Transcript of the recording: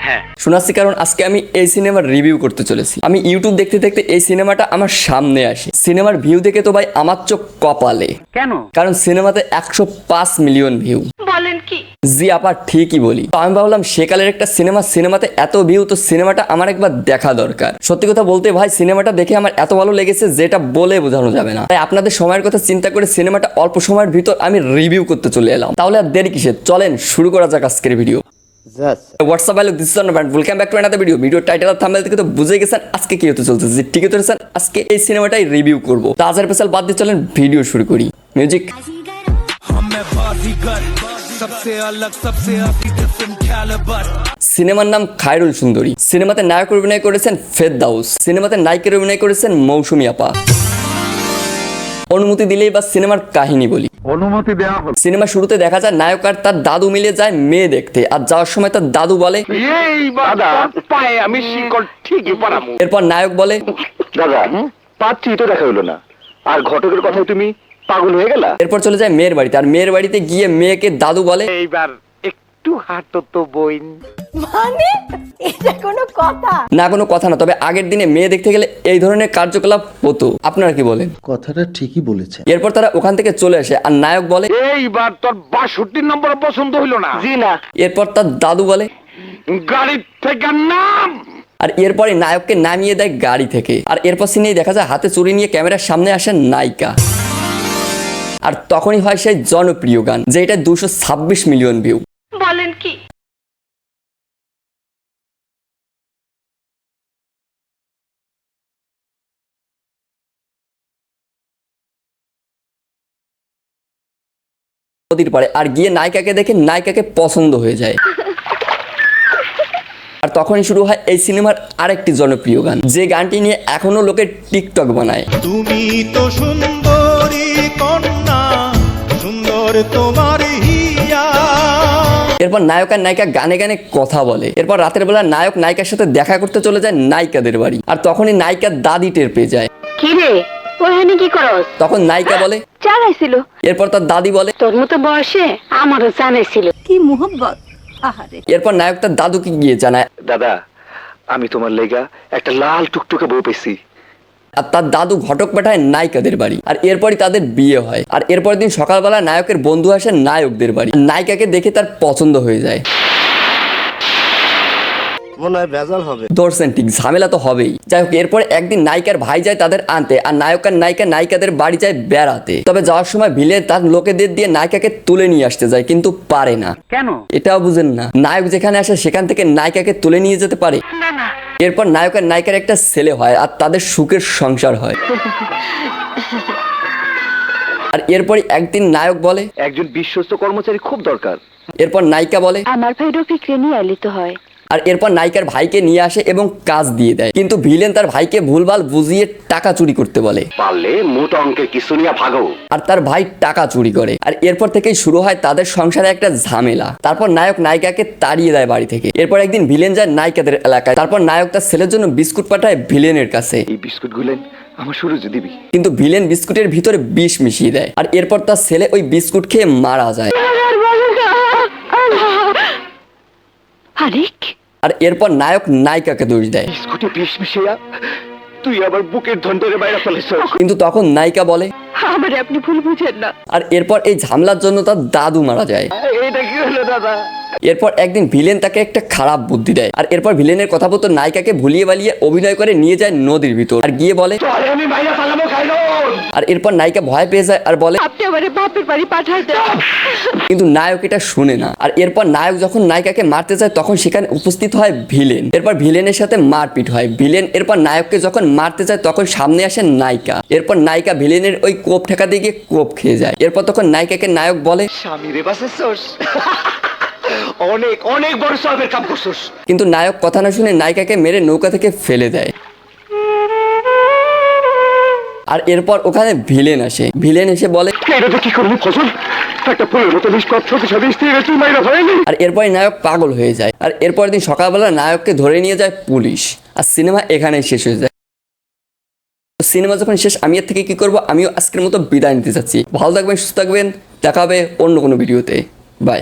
হ্যাঁ শোনাচ্ছি কারণ আজকে আমি এই সিনেমার রিভিউ করতে চলেছি। আমি ইউটিউব দেখতে দেখতে এই সিনেমাটা আমার সামনে আসে। সিনেমার ভিউ দেখে তো ভাই আমার চোখ কপালে। কেন? কারণ সিনেমাতে 105 মিলিয়ন ভিউ। বলেন কি? জি আপা ঠিকই বলি। তো আমি ভাবলাম সেকালের একটা সিনেমাতে এত ভিউ, তো সিনেমাটা আমার একবার দেখা দরকার। সত্যি কথা বলতে ভাই সিনেমাটা দেখে আমার এত ভালো লেগেছে যেটা বলে বোঝানো যাবে না। তাই আপনাদের সময়ের কথা চিন্তা করে সিনেমাটা অল্প সময়ের ভিতর আমি রিভিউ করতে চলে এলাম। তাহলে আর দেরি কিসের, চলেন শুরু করা যাক আজকের ভিডিও। হোয়াটসঅ্যাপ ভাই, দিস ইজ অনবান, welcome back to another video. Video title আর থাম্বনেল থেকে তো বুঝে গেছেন আজকে কি হতে চলছে। যে ঠিক হতে আজকে এই সিনেমাটাই রিভিউ করব। তো আজের পেছাল বাদ দিয়ে চলেন ভিডিও শুরু করি। মিউজিক। সিনেমার নাম খায়রুল সুন্দরী। সিনেমাতে নায়ক অভিনয় করেছেন ফেরদাউস। সিনেমাতে নায়িকার অভিনয় করেছেন মৌসুমী আপা। অনুমতি দিলেই বা সিনেমার কাহিনী বলি। অনুমতি দেওয়া হলো। সিনেমা শুরুতে দেখা যায় নায়ক আর তার দাদু মিলে যায় মেয়ে দেখতে, আর যাওয়ার সময় তার দাদু বলে দাদা পায়ে আমি শিকল ঠিকই পরামু। এরপর নায়ক বলে দাদা পাচ্ছি তো দেখা হলো না, আর ঘটকের কথায় তুমি পাগল হয়ে গেলা। এরপর চলে যায় মেয়ের বাড়িতে, আর মেয়ের বাড়িতে গিয়ে মেয়েকে দাদু বলে এইবার একটু হাঁটো তো বইন। মানে এটা কোনো কথা? না, কোনো কথা না, তবে আগের দিনে মেয়ে দেখতে গেলে এই ধরনের কার্যকলাপ হতো। আপনারা কি বলেন? কথাটা ঠিকই বলেছে। এরপর তারা ওখান থেকে চলে আসে, আর নায়ক বলে এইবার তোর 62 নম্বর পছন্দ হইল না। জি না। এরপর তার দাদু বলে গাড়ি থেকে নাম। আর এরপরে নায়ককে নামিয়ে দেয় গাড়ি থেকে। আর এরপর সিনেই দেখা যায় হাতে চুরি নিয়ে ক্যামেরার সামনে আসেন নায়িকা। আর তখনই হয় সেই জনপ্রিয় গান, যেটা 226 মিলিয়ন ভিউ। বলেন কি? নদীর পাড়ে আর গিয়ে নায়িকাকে দেখে নায়িকাকে পছন্দ হয়ে যায়। আর তখনই শুরু হয় এই সিনেমার আরেকটি জনপ্রিয় গান, যে গানটি নিয়ে এখনো লোকে টিকটক বানায়। তুমি তো সুন্দরী কন্যা, সুন্দর তোমার হিয়া। এরপর নায়ক আর নায়িকা গানে গানে কথা বলে। এরপর রাতের বেলা নায়ক নায়িকার সাথে দেখা করতে চলে যায় নায়িকাদের বাড়ি, আর তখনই নায়িকার দাদি টের পেয়ে যায়। কি রে ওখানে কি করস? তখন নায়িকা বলে জানাইছিল। এরপর তার দাদি বলে তোর মতো বয়সে আমারও জানাইছিল। কি মোহব্বত! আহারে। এরপর নায়ক তার দাদুকে গিয়ে জানায়, দাদা আমি তোমার লেগা একটা লাল টুকটুকে বউ পেয়েছি। আর তার দাদু ঘটক পাঠায় নায়িকাদের বাড়ি। আর এরপরই তাদের বিয়ে হয়। আর এরপর দিন সকালবেলা নায়কের বন্ধু আসে নায়কদের বাড়ি। নায়িকাকে দেখে তার পছন্দ হয়ে যায়। মনে হয় ভেজাল হবে। ধরছেন ঠিক, ঝামেলা তো হবেই। যাই হোক, এরপরে একদিন নায়িকার ভাই যায় তাদের আনতে, আর নায়ক আর নায়িকা নায়িকাদের বাড়ি যায় বেড়াতে। তবে যাওয়ার সময় ভিলে তার লোকেদের দিয়ে নায়িকাকে তুলে নিয়ে আসতে যায়, কিন্তু পারে না। কেন? এটাও বুঝেন না, নায়ক যেখানে আসে সেখান থেকে নায়িকাকে তুলে নিয়ে যেতে পারে। এরপর নায়ক আর নায়িকার একটা ছেলে হয়, আর তাদের সুখের সংসার হয়। আর এরপরই একদিন নায়ক বলে একজন বিশ্বস্ত কর্মচারী খুব দরকার। এরপর নায়িকা বলে আমার ভাই রফিকরে নিয়ে আলিতে হয়। আর এরপর নায়িকার ভাইকে নিয়ে আসে এবং কাজ দিয়ে দেয়, কিন্তু ভিলেন তার ভাইকে ভুলভাল বুঝিয়ে টাকা চুরি করতে বলে। পারলে মোটা অঙ্কের কিছু নিয়ে ভাগো। আর তার ভাই টাকা চুরি করে। আর এরপর থেকেই শুরু হয় তাদের সংসারে একটা ঝামেলা। তারপর নায়ক নায়িকাকে তাড়িয়ে দেয় বাড়ি থেকে। এরপর একদিন ভিলেন যায় নায়িকাদের এলাকায়। তারপর নায়ক তার ছেলের জন্য বিস্কুট পাঠায় ভিলেনের কাছে, এই বিস্কুট গুলেন আমার সুরজ দিবি। কিন্তু ভিলেন বিস্কুটের ভিতরে বিষ মিশিয়ে দেয়। আর এরপর তার ছেলে ওই বিস্কুট খেয়ে মারা যায়। আরেক আর এরপর নায়ক নায়িকাকে দোষ দেয়, বিস্কুটে বিষ মিশিয়া তুই আবার বুকের ধন্ডরে বাইরে ফেলেছ। কিন্তু তখন নায়িকা বলে আমারে আপনি ভুল বুঝেন না। আর এরপর এই ঝামেলার জন্য তার দাদু মারা যায়। এটা কি হলো দাদা? এরপর একদিন ভিলেন তাকে একটা খারাপ বুদ্ধি দেয়। আর এরপর ভিলেনের কথা মতো নায়িকাকে ভুলিয়ে বালিয়ে অভিনয় করে নিয়ে যায় নদীর ভিতর, আর গিয়ে বলে আমি বাইরে পালাবো খাইলো। আর এরপর নায়িকা ভয় পেয়ে যায় আর বলে আপনি আমারে বাপের বাড়ি পাঠায় দেন। কিন্তু নায়ক এটা শুনে না। আর এরপর নায়ক যখন নায়িকাকে মারতে যায় তখন সেখানে উপস্থিত হয় ভিলেন। এরপর ভিলেনের সাথে মারপিট হয়। ভিলেন এরপর নায়ককে যখন মারতে যায় তখন সামনে আসে নায়িকা। এরপর নায়িকা ভিলেনের ওই কোপ ঠেকাতে গিয়ে কোপ খেয়ে যায়। এরপর তখন নায়িকাকে নায়ক বলে স্বামী রে বাসেছস, অনেক অনেক বড় সবের কাম করছস। কিন্তু নায়ক কথা না শুনে নায়িকাকে মেরে নৌকা থেকে ফেলে দেয়। আর এরপর ওখানে ভিলেন আসে। ভিলেন এসে বলে এটা তো কি করবি ফসল, একটা ফুলের মতো নিষ্পাপ শক্তিশালী স্ত্রী তুই মাইরা ফেলেনি। আর এরপর নায়ক পাগল হয়ে যায়। আর এরপর দিন সকালবেলা নায়ককে ধরে নিয়ে যায় পুলিশ। আর সিনেমা এখানেই শেষ হয়ে যায়। সিনেমা যখন শেষ, আমি এর থেকে কি করব, আমিও আজকের মতো বিদায় নিতে চাচ্ছি। ভালো থাকবেন, সুস্থ থাকবেন, দেখা হবে অন্য কোনো ভিডিওতে। বাই।